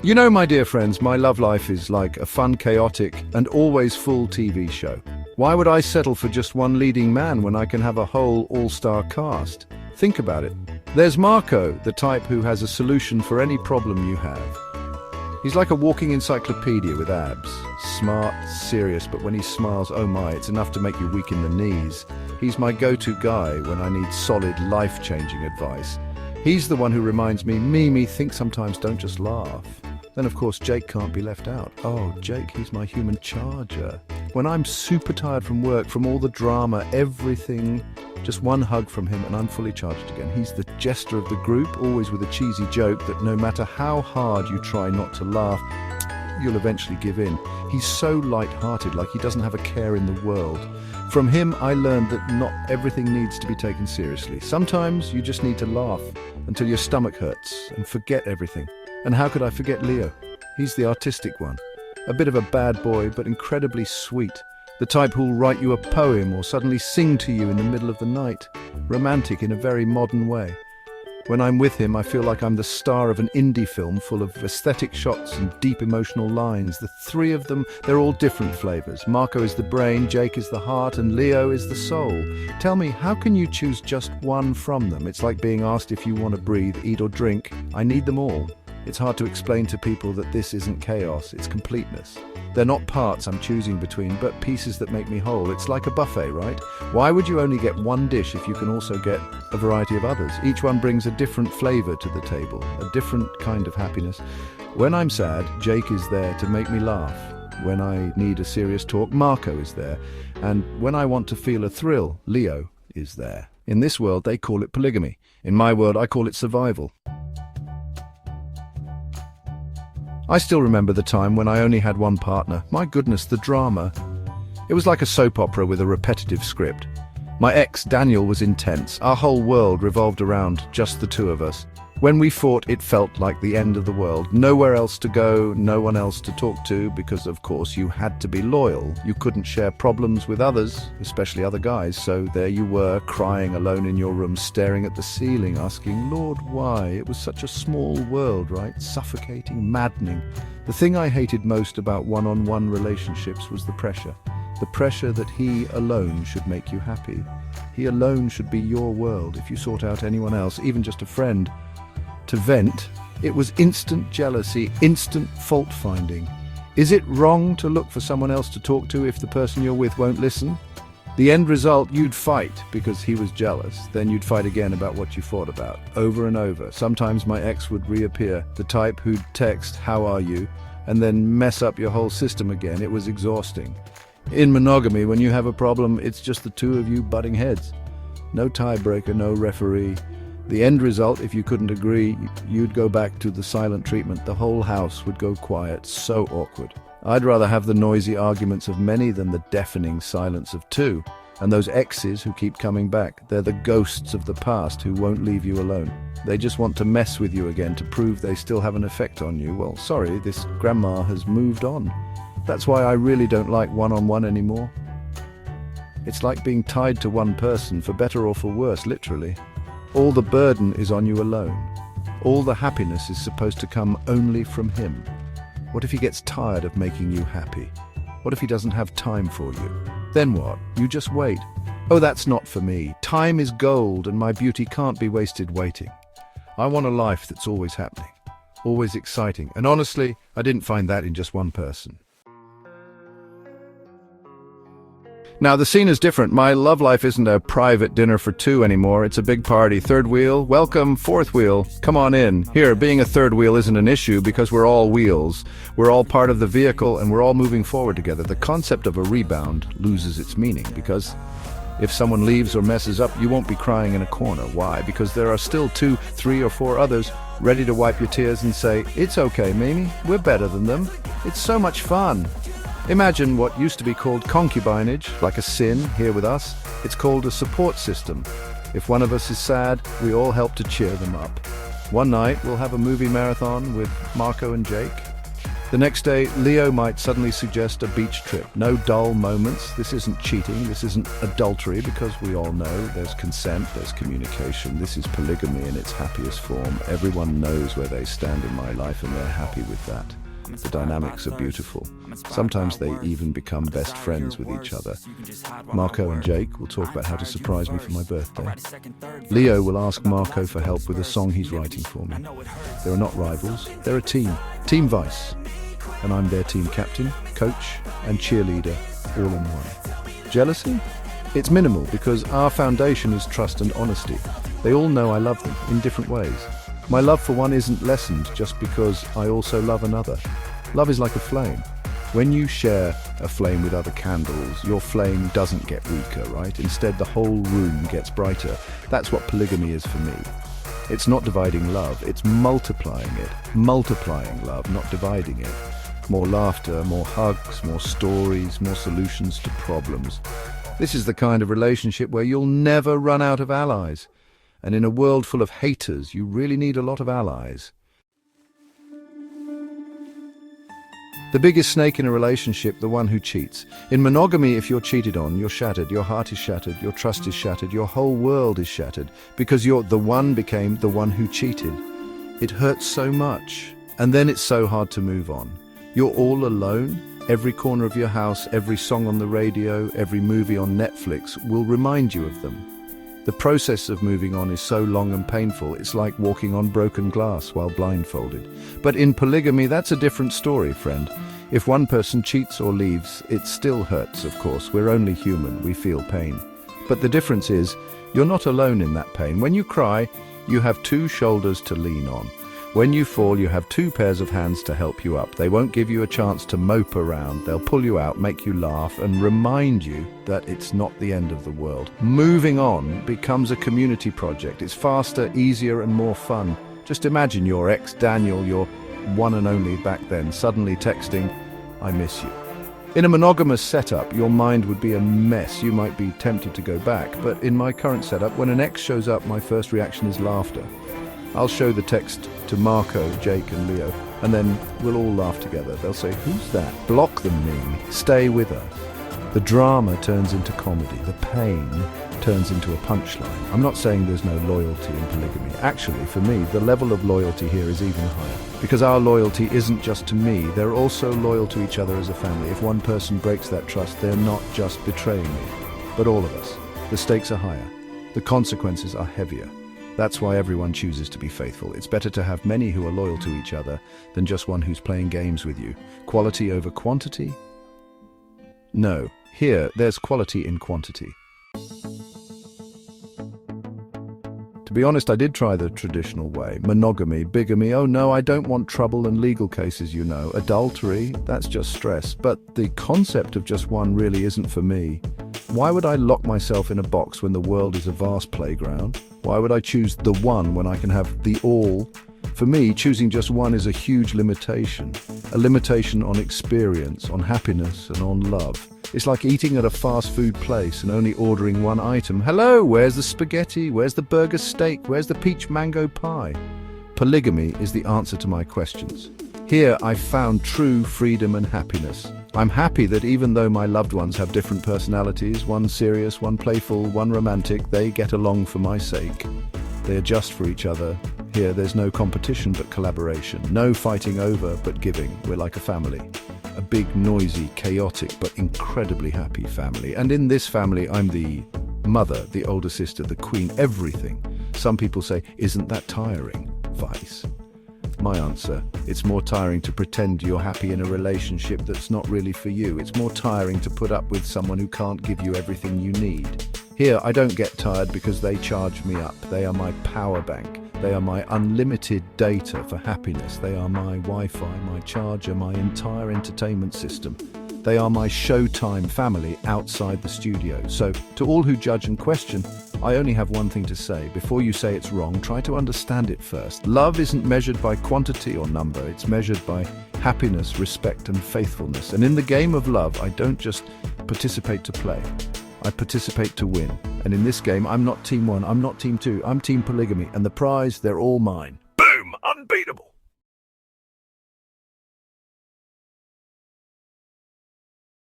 You know, my dear friends, my love life is like a fun, chaotic, and always full TV show. Why would I settle for just one leading man when I can have a whole all-star cast? Think about it. There's Marco, the type who has a solution for any problem you have. He's like a walking encyclopedia with abs. Smart, serious, but when he smiles, oh my, it's enough to make you weak in the knees. He's my go-to guy when I need solid, life-changing advice. He's the one who reminds me, Mimi, think sometimes, don't just laugh. Then, of course, Jake can't be left out. Oh, Jake, he's my human charger. When I'm super tired from work, from all the drama, everything, just one hug from him and I'm fully charged again. He's the jester of the group, always with a cheesy joke that no matter how hard you try not to laugh, you'll eventually give in. He's so light-hearted, like he doesn't have a care in the world. From him, I learned that not everything needs to be taken seriously. Sometimes you just need to laugh until your stomach hurts and forget everything. And how could I forget Leo? He's the artistic one. A bit of a bad boy, but incredibly sweet. The type who'll write you a poem or suddenly sing to you in the middle of the night. Romantic in a very modern way. When I'm with him, I feel like I'm the star of an indie film full of aesthetic shots and deep emotional lines. The three of them, they're all different flavors. Marco is the brain, Jake is the heart, and Leo is the soul. Tell me, how can you choose just one from them? It's like being asked if you want to breathe, eat or drink. I need them all. It's hard to explain to people that this isn't chaos, it's completeness. They're not parts I'm choosing between, but pieces that make me whole. It's like a buffet, right? Why would you only get one dish if you can also get a variety of others? Each one brings a different flavor to the table, a different kind of happiness. When I'm sad, Jake is there to make me laugh. When I need a serious talk, Marco is there. And when I want to feel a thrill, Leo is there. In this world, they call it polygamy. In my world, I call it survival. I still remember the time when I only had one partner. My goodness, the drama. It was like a soap opera with a repetitive script. My ex, Daniel, was intense. Our whole world revolved around just the two of us. When we fought, it felt like the end of the world. Nowhere else to go, no one else to talk to, because of course you had to be loyal. You couldn't share problems with others, especially other guys, so there you were, crying alone in your room, staring at the ceiling, asking, Lord, why? It was such a small world, right? Suffocating, maddening. The thing I hated most about one-on-one relationships was the pressure. The pressure that he alone should make you happy. He alone should be your world. If you sought out anyone else, even just a friend, to vent, it was instant jealousy, instant fault-finding. Is it wrong to look for someone else to talk to if the person you're with won't listen? The end result, you'd fight because he was jealous. Then you'd fight again about what you fought about, over and over. Sometimes my ex would reappear, the type who'd text, "How are you?" and then mess up your whole system again. It was exhausting. In monogamy, when you have a problem, it's just the two of you butting heads. No tiebreaker, no referee. The end result, if you couldn't agree, you'd go back to the silent treatment. The whole house would go quiet, so awkward. I'd rather have the noisy arguments of many than the deafening silence of two. And those exes who keep coming back, they're the ghosts of the past who won't leave you alone. They just want to mess with you again to prove they still have an effect on you. Well, sorry, this grandma has moved on. That's why I really don't like one-on-one anymore. It's like being tied to one person, for better or for worse, literally. All the burden is on you alone. All the happiness is supposed to come only from him. What if he gets tired of making you happy? What if he doesn't have time for you? Then what? You just wait. Oh, that's not for me. Time is gold and my beauty can't be wasted waiting. I want a life that's always happening, always exciting. And honestly, I didn't find that in just one person. Now, the scene is different. My love life isn't a private dinner for two anymore. It's a big party. Third wheel, welcome. Fourth wheel, come on in. Here, being a third wheel isn't an issue because we're all wheels. We're all part of the vehicle and we're all moving forward together. The concept of a rebound loses its meaning because if someone leaves or messes up, you won't be crying in a corner. Why? Because there are still 2, 3, or 4 others ready to wipe your tears and say, "It's okay, Mimi. We're better than them. It's so much fun." Imagine what used to be called concubinage, like a sin, here with us. It's called a support system. If one of us is sad, we all help to cheer them up. One night, we'll have a movie marathon with Marco and Jake. The next day, Leo might suddenly suggest a beach trip. No dull moments. This isn't cheating. This isn't adultery, because we all know there's consent, there's communication. This is polygamy in its happiest form. Everyone knows where they stand in my life and they're happy with that. The dynamics are beautiful. Sometimes they even become best friends with each other. Marco and Jake will talk about how to surprise me for my birthday. Leo will ask Marco for help with a song he's writing for me. They are not rivals, they're a team. Team Vice. And I'm their team captain, coach, and cheerleader, all in one. Jealousy? It's minimal, because our foundation is trust and honesty. They all know I love them in different ways. My love for one isn't lessened just because I also love another. Love is like a flame. When you share a flame with other candles, your flame doesn't get weaker, right? Instead, the whole room gets brighter. That's what polygamy is for me. It's not dividing love, it's multiplying it. Multiplying love, not dividing it. More laughter, more hugs, more stories, more solutions to problems. This is the kind of relationship where you'll never run out of allies. And in a world full of haters, you really need a lot of allies. The biggest snake in a relationship, the one who cheats. In monogamy, if you're cheated on, you're shattered, your heart is shattered, your trust is shattered, your whole world is shattered, because the one became the one who cheated. It hurts so much, and then it's so hard to move on. You're all alone. Every corner of your house, every song on the radio, every movie on Netflix will remind you of them. The process of moving on is so long and painful, it's like walking on broken glass while blindfolded. But in polygamy, that's a different story, friend. If one person cheats or leaves, it still hurts, of course. We're only human, we feel pain. But the difference is, you're not alone in that pain. When you cry, you have two shoulders to lean on. When you fall, you have two pairs of hands to help you up. They won't give you a chance to mope around. They'll pull you out, make you laugh, and remind you that it's not the end of the world. Moving on becomes a community project. It's faster, easier, and more fun. Just imagine your ex, Daniel, your one and only back then, suddenly texting, "I miss you." In a monogamous setup, your mind would be a mess. You might be tempted to go back. But in my current setup, when an ex shows up, my first reaction is laughter. I'll show the text to Marco, Jake, and Leo, and then we'll all laugh together. They'll say, "Who's that?" Block them, mean. Stay with us. The drama turns into comedy. The pain turns into a punchline. I'm not saying there's no loyalty in polygamy. Actually, for me, the level of loyalty here is even higher. Because our loyalty isn't just to me, they're also loyal to each other as a family. If one person breaks that trust, they're not just betraying me, but all of us. The stakes are higher. The consequences are heavier. That's why everyone chooses to be faithful. It's better to have many who are loyal to each other than just one who's playing games with you. Quality over quantity? No. Here, there's quality in quantity. To be honest, I did try the traditional way. Monogamy, bigamy, oh no, I don't want trouble and legal cases, you know. Adultery, that's just stress. But the concept of just one really isn't for me. Why would I lock myself in a box when the world is a vast playground? Why would I choose the one when I can have the all? For me, choosing just one is a huge limitation. A limitation on experience, on happiness, and on love. It's like eating at a fast food place and only ordering one item. Hello, where's the spaghetti? Where's the burger steak? Where's the peach mango pie? Polygamy is the answer to my questions. Here I found true freedom and happiness. I'm happy that even though my loved ones have different personalities, one serious, one playful, one romantic, they get along for my sake. They adjust for each other. Here there's no competition but collaboration, no fighting over but giving. We're like a family. A big, noisy, chaotic but incredibly happy family. And in this family I'm the mother, the older sister, the queen, everything. Some people say, isn't that tiring? Vice. My answer, it's more tiring to pretend you're happy in a relationship that's not really for you. It's more tiring to put up with someone who can't give you everything you need. Here, I don't get tired because they charge me up. They are my power bank. They are my unlimited data for happiness. They are my Wi-Fi, my charger, my entire entertainment system. They are my Showtime family outside the studio. So, to all who judge and question, I only have one thing to say. Before you say it's wrong, try to understand it first. Love isn't measured by quantity or number. It's measured by happiness, respect, and faithfulness. And in the game of love, I don't just participate to play. I participate to win. And in this game, I'm not team one, I'm not team two, I'm team polygamy. And the prize, they're all mine.